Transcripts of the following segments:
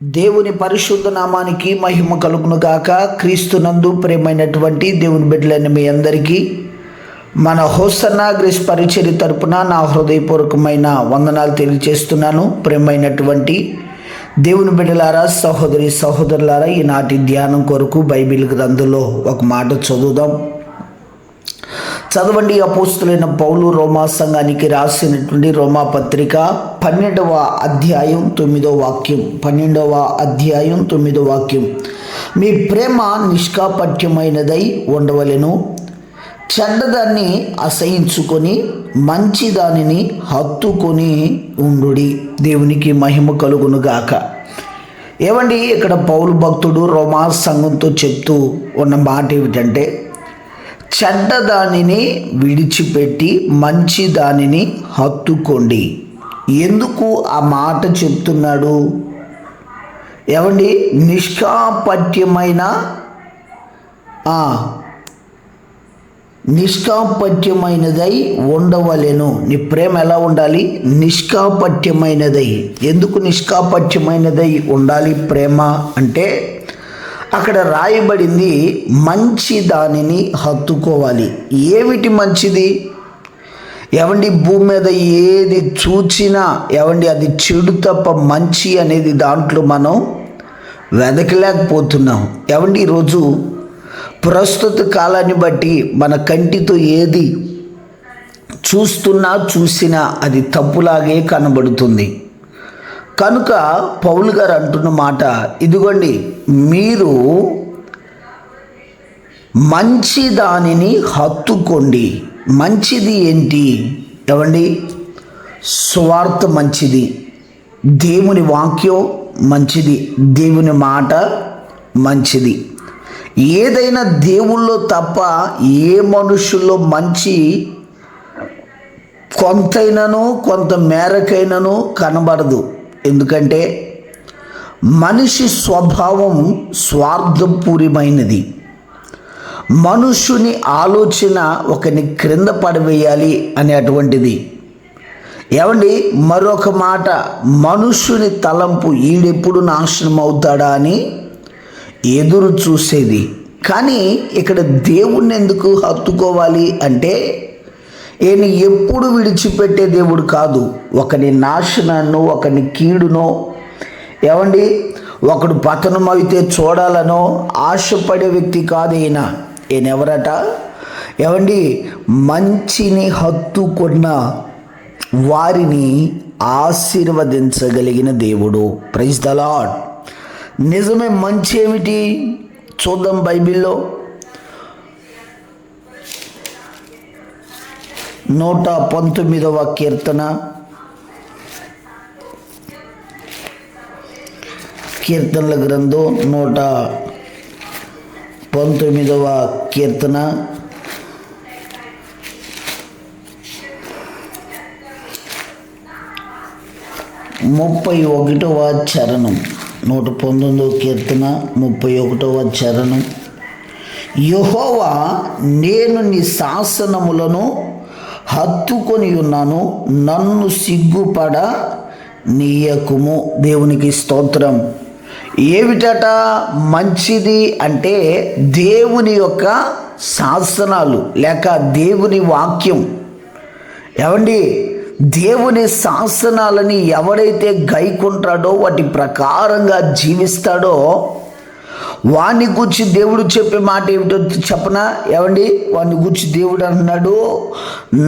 దేవుని పరిశుద్ధ నామానికి మహిమ కలుగును గాక. క్రీస్తునందు ప్రేమైనటువంటి దేవుని బిడ్డలైన మీ అందరికీ మన హోసన్నా గ్రేస్ పరిచర్య తరపున నా హృదయపూర్వకమైన వందనాలు తెలియజేస్తున్నాను. ప్రేమైనటువంటి దేవుని బిడ్డలారా, సహోదరి సహోదరులారా, ఈనాటి ధ్యానం కొరకు బైబిల్ గ్రంథంలో ఒక మాట చదువుదాం. చదవండి. అపోస్తులైన పౌలు రోమా సంఘానికి రాసినటువంటి రోమా పత్రిక 12వ అధ్యాయం 9వ వాక్యం. 12వ అధ్యాయం 9వ వాక్యం. మీ ప్రేమ నిష్కాపట్యమైనదై ఉండవలెను, చెడ్డదాన్ని అసహించుకొని మంచి దానిని హత్తుకొని ఉండుడి. దేవునికి మహిమ కలుగును గాక. ఏమండి, ఇక్కడ పౌలు భక్తుడు రోమా సంఘంతో చెప్తూ ఉన్న మాట ఏమిటంటే, చెడ్డదానిని విడిచిపెట్టి మంచి దానిని హత్తుకోండి. ఎందుకు ఆ మాట చెప్తున్నాడు? ఏమండి, నిష్కాపట్యమైనదై ఉండవలెను. నీ ప్రేమ ఎలా ఉండాలి? నిష్కాపట్యమైనదై. ఎందుకు నిష్కాపట్యమైనదై ఉండాలి ప్రేమ అంటే, అక్కడ రాయబడింది మంచి దానిని హత్తుకోవాలి. ఏమిటి మంచిది? ఏవండి, భూమి మీద ఏది చూచినా ఏవండి అది చెడు తప్ప మంచి అనేది దాంట్లో మనం వెదకలేకపోతున్నాం. ఏవండి, ఈరోజు ప్రస్తుత కాలాన్ని బట్టి మన కంటితో ఏది చూసినా అది తప్పులాగే కనబడుతుంది. కనుక పౌలు గారు అంటున్న మాట ఇదిగోండి, మీరు మంచి దానిని హత్తుకోండి. మంచిది ఏంటి? ఏవండి, స్వార్థ మంచిది, దేవుని వాక్యం మంచిది, దేవుని మాట మంచిది. ఏదైనా దేవుళ్ళో తప్ప ఏ మనుషుల్లో మంచి కొంతైనను కొంత మేరకైనను కనబడదు. ఎందుకంటే మనిషి స్వభావం స్వార్థపూరిమైనది. మనుషుని ఆలోచన ఒకని క్రింద పడవేయాలి అనేటువంటిది. ఏమండి, మరొక మాట, మనుషుని తలంపు ఈడెప్పుడు నాశనం అవుతాడా అని ఎదురు చూసేది. కానీ ఇక్కడ దేవుణ్ణి ఎందుకు హత్తుకోవాలి అంటే, ఈయన ఎప్పుడు విడిచిపెట్టే దేవుడు కాదు. ఒకని నాశనాన్ని, ఒకని కీడునో, ఏమండి ఒకడు పతనం అయితే చూడాలనో ఆశపడే వ్యక్తి కాదు ఈయన. ఈయన ఎవరట? ఏమండి, మంచిని హత్తుకున్న వారిని ఆశీర్వదించగలిగిన దేవుడు. Praise the Lord. నిజమే. మంచి ఏమిటి చూద్దాం బైబిల్లో. 119వ కీర్తన, కీర్తనల గ్రంథం 119వ కీర్తన 31వ చరణం. 119వ కీర్తన 31వ చరణం. యెహోవా, నేను నీ శాసనములను హత్తుకొని ఉన్నాను, నన్ను సిగ్గుపడ నీయకుము. దేవునికి స్తోత్రం. ఏమిటట మంచిది అంటే, దేవుని యొక్క శాసనాలు లేక దేవుని వాక్యం. ఏమండి, దేవుని శాసనాలని ఎవడైతే గైకుంటాడో, వాటి ప్రకారంగా జీవిస్తాడో, వాని గురించి దేవుడు చెప్పే మాట ఏమిటో చెప్పనా? ఏమండి, వాని గురించి దేవుడు అంటున్నాడు,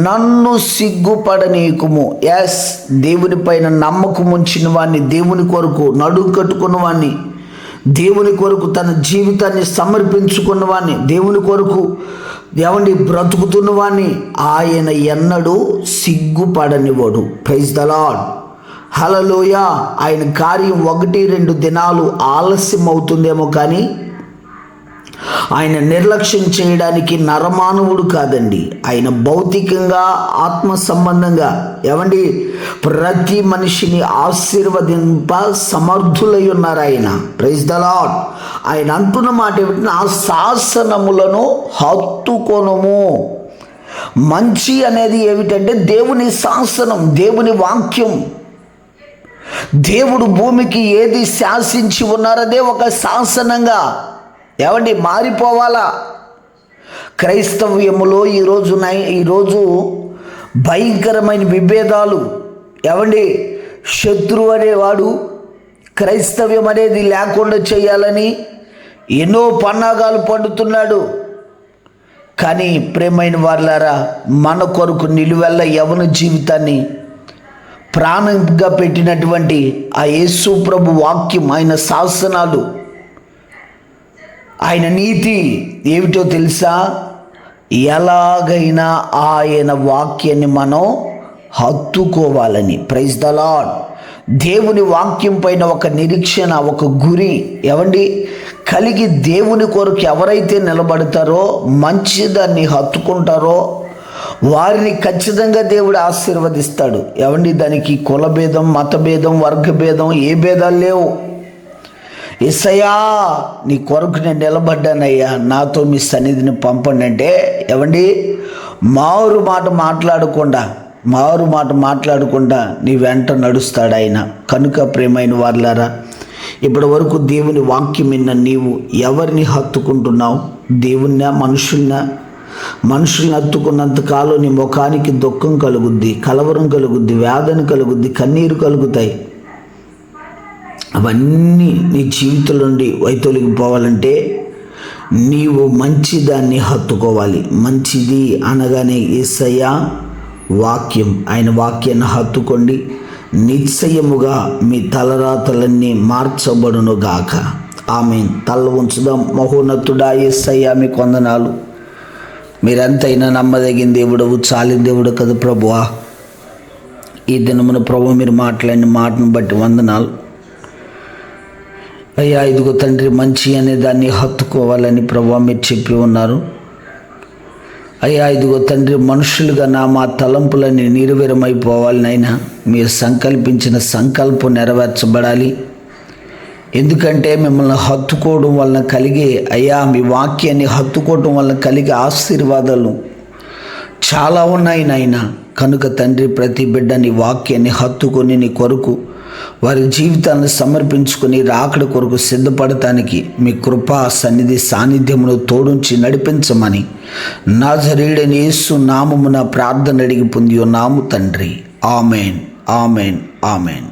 నన్ను సిగ్గుపడనీయకుము. ఎస్, దేవుని పైన నమ్మకం ఉంచిన వాడిని, దేవుని కొరకు నడుము కట్టుకున్న వాడిని, దేవుని కొరకు తన జీవితాన్ని సమర్పించుకున్న వాడిని, దేవుని కొరకు ఏమండి బ్రతుకుతున్న వాడిని ఆయన ఎన్నడూ సిగ్గుపడనివాడు. Praise the Lord. హల్లెలూయా. ఆయన కార్యం 1-2 దినాలు ఆలస్యం అవుతుందేమో, కానీ ఆయన నిర్లక్ష్యం చేయడానికి నరమానవుడు కాదండి. ఆయన భౌతికంగా, ఆత్మ సంబంధంగా ఏమండి ప్రతి మనిషిని ఆశీర్వదింప సమర్థులై ఉన్నారు ఆయన. Praise the Lord. ఆయన అంటున్న మాట ఏమిటి? నా శాసనములను హత్తుకొనుము. మంచి అనేది ఏమిటంటే దేవుని శాసనం, దేవుని వాక్యం. దేవుడు భూమికి ఏది శాసించి ఉన్నారదే ఒక శాసనంగా ఏమండి మారిపోవాలా. క్రైస్తవ్యములో ఈరోజు భయంకరమైన విభేదాలు. ఏమండి, శత్రువు అనేవాడు క్రైస్తవ్యం అనేది లేకుండా చేయాలని ఎన్నో పన్నాగాలు పన్నుతున్నాడు. కానీ ప్రేమైన వారులారా, మన కొరకు నిలువెల్ల యవన జీవితాన్ని ప్రాణంగా పెట్టినటువంటి ఆ యేసు ప్రభు వాక్యం, ఆయన శాసనాలు, ఆయన నీతి ఏమిటో తెలుసా? ఎలాగైనా ఆయన వాక్యాన్ని మనం హత్తుకోవాలని. Praise the lord. దేవుని వాక్యం పైన ఒక నిరీక్షణ, ఒక గురి ఏమండి కలిగి దేవుని కొరకు ఎవరైతే నిలబడతారో, మంచి దాన్ని హత్తుకుంటారో వారిని ఖచ్చితంగా దేవుడు ఆశీర్వదిస్తాడు. ఏమండి, దానికి కులభేదం, మతభేదం, వర్గభేదం ఏ భేదాలు లేవు. యేసయ్యా, నీ కొరకు నేను నిలబడ్డానయ్యా, నాతో మీ సన్నిధిని పంపండి అంటే ఏమండి మారు మాట మాట్లాడకుండా నీ వెంట నడుస్తాడు ఆయన. కనుక ప్రేమైన వారులారా, ఇప్పటి వరకు దేవుని వాక్యం విన్న నీవు ఎవరిని హత్తుకుంటున్నావు? దేవుణ్ణా, మనుషుల్ని హత్తుకున్నంత కాలం నీ ముఖానికి దుఃఖం కలుగుద్ది, కలవరం కలుగుద్ది, వేదన కలుగుద్ది, కన్నీరు కలుగుతాయి. అవన్నీ నీ జీవితం నుండి వైతొలిగిపోవాలంటే నీవు మంచిదాన్ని హత్తుకోవాలి. మంచిది అనగానే యేసయ్య వాక్యం, ఆయన వాక్యాన్ని హత్తుకోండి. నిశ్చయముగా మీ తలరాతలన్నీ మార్చబడునుగాక. ఆమేన్. తల ఉంచుదాం. మహోన్నతుడా యేసయ్య, మీకు వందనాలు. మీరెంతైనా నమ్మదగిన దేవుడవు, చాలిన దేవుడు కదా ప్రభువా. ఈ దినమున ప్రభు మీరు మాట్లాడిన మాటను బట్టి వందనాలు అయ్యా. ఇదిగో తండ్రి, మంచి అనే దాన్ని హత్తుకోవాలని ప్రభువా మీరు చెప్పి ఉన్నారు అయ్యా. ఇదిగో తండ్రి, మనుషులుగా మా తలంపులన్నీ నిర్వీర్యమైపోవాలి నైనా. మీరు సంకల్పించిన సంకల్పం నెరవేర్చబడాలి. ఎందుకంటే మిమ్మల్ని హత్తుకోవడం వలన కలిగే అయ్యా, మీ వాక్యాన్ని హత్తుకోవడం వలన కలిగే ఆశీర్వాదాలు చాలా ఉన్నాయి నాయన. కనుక తండ్రి, ప్రతి బిడ్డ నీ వాక్యాన్ని హత్తుకొని నీ కొరకు వారి జీవితాన్ని సమర్పించుకొని రాకడ కొరకు సిద్ధపడటానికి మీ కృపా సన్నిధి సాన్నిధ్యమును తోడుంచి నడిపించమని నజరేయుడైన యేసు నామమున ప్రార్థన అడిగి పొంది ఉన్నాము తండ్రి. Amen, amen, amen.